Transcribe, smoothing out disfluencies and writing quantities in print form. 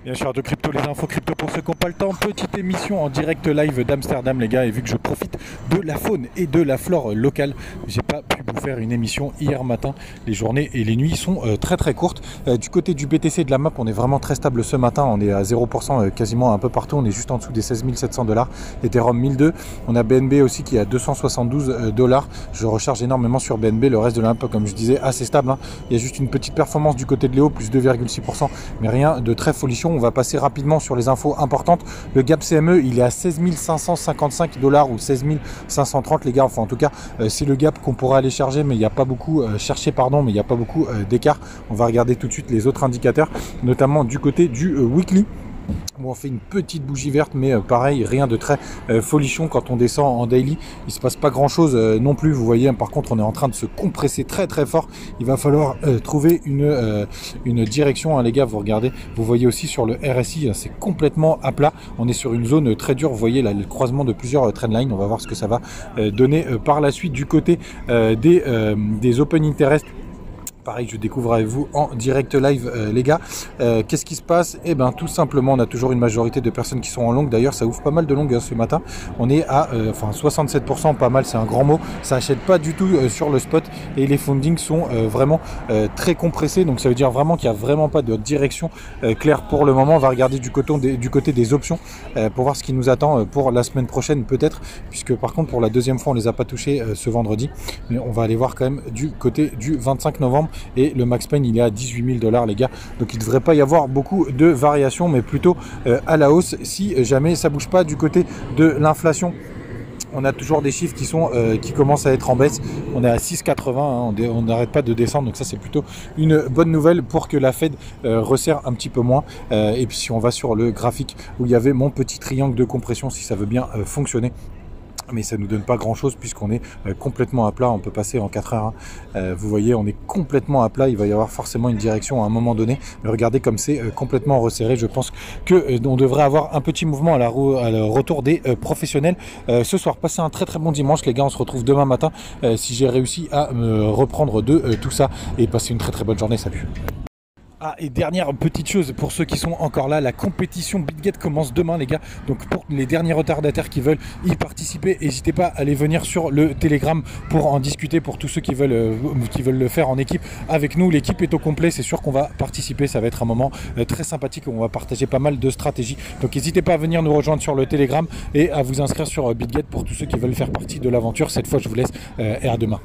Bien sûr, de crypto, les infos crypto pour ceux qui n'ont pas le temps. Petite émission en direct live d'Amsterdam, les gars. Et vu que je profite de la faune et de la flore locale, j'ai pas pu vous faire une émission hier matin. Les journées et les nuits sont très très courtes. Du côté du BTC de la map, on est vraiment très stable ce matin. On est à 0% quasiment un peu partout. On est juste en dessous des 16 700 $. Ethereum 1002. On a BNB aussi qui est à 272 $. Je recharge énormément sur BNB. Le reste de la map, comme je disais, assez stable, hein. Il y a juste une petite performance du côté de Léo, plus 2,6%. Mais rien de très folichon. On va passer rapidement sur les infos importantes. Le gap CME, il est à 16 555 $ ou 16 530, les gars. Enfin, en tout cas, c'est le gap qu'on pourra aller chercher, mais il n'y a pas beaucoup mais il n'y a pas beaucoup d'écart. On va regarder tout de suite les autres indicateurs, notamment du côté du weekly. Bon, on fait une petite bougie verte, mais pareil, rien de très folichon. Quand on descend en daily, il se passe pas grand chose non plus. Vous voyez, par contre, on est en train de se compresser très très fort. Il va falloir trouver une direction, hein, les gars. Vous regardez, vous voyez aussi sur le RSI, hein, c'est complètement à plat. On est sur une zone très dure. Vous voyez là le croisement de plusieurs trendlines. On va voir ce que ça va donner par la suite du côté des open interest. Pareil, je découvre avec vous en direct live, les gars. Qu'est-ce qui se passe? Eh bien, tout simplement, on a toujours une majorité de personnes qui sont en longue. D'ailleurs, ça ouvre pas mal de longues ce matin. On est à 67%, pas mal, c'est un grand mot. Ça achète pas du tout sur le spot et les fundings sont vraiment très compressés. Donc, ça veut dire vraiment qu'il n'y a vraiment pas de direction claire pour le moment. On va regarder du côté des options pour voir ce qui nous attend pour la semaine prochaine, peut-être, puisque par contre, pour la deuxième fois, on les a pas touchés ce vendredi. Mais on va aller voir quand même du côté du 25 novembre. Et le max pain, il est à 18 000 $, les gars. Donc il ne devrait pas y avoir beaucoup de variations, mais plutôt à la hausse si jamais ça bouge pas du côté de l'inflation. On a toujours des chiffres qui commencent à être en baisse. On est à 6,80, hein, on n'arrête pas de descendre. Donc ça, c'est plutôt une bonne nouvelle pour que la Fed resserre un petit peu moins. Et puis si on va sur le graphique où il y avait mon petit triangle de compression, si ça veut bien fonctionner. Mais ça ne nous donne pas grand chose puisqu'on est complètement à plat. On peut passer en 4 heures, hein. Vous voyez, on est complètement à plat. Il va y avoir forcément une direction à un moment donné, mais regardez comme c'est complètement resserré. Je pense que on devrait avoir un petit mouvement à le retour des professionnels ce soir. Passez un très très bon dimanche, les gars. On se retrouve demain matin si j'ai réussi à me reprendre de tout ça, et passez une très très bonne journée. Salut. Ah, et dernière petite chose pour ceux qui sont encore là, la compétition BitGet commence demain, les gars. Donc pour les derniers retardataires qui veulent y participer, n'hésitez pas à aller venir sur le Telegram pour en discuter. Pour tous ceux qui veulent le faire en équipe avec nous, l'équipe est au complet. C'est sûr qu'on va participer, ça va être un moment très sympathique. On va partager pas mal de stratégies. Donc n'hésitez pas à venir nous rejoindre sur le Telegram et à vous inscrire sur BitGet pour tous ceux qui veulent faire partie de l'aventure. Cette fois, je vous laisse et à demain.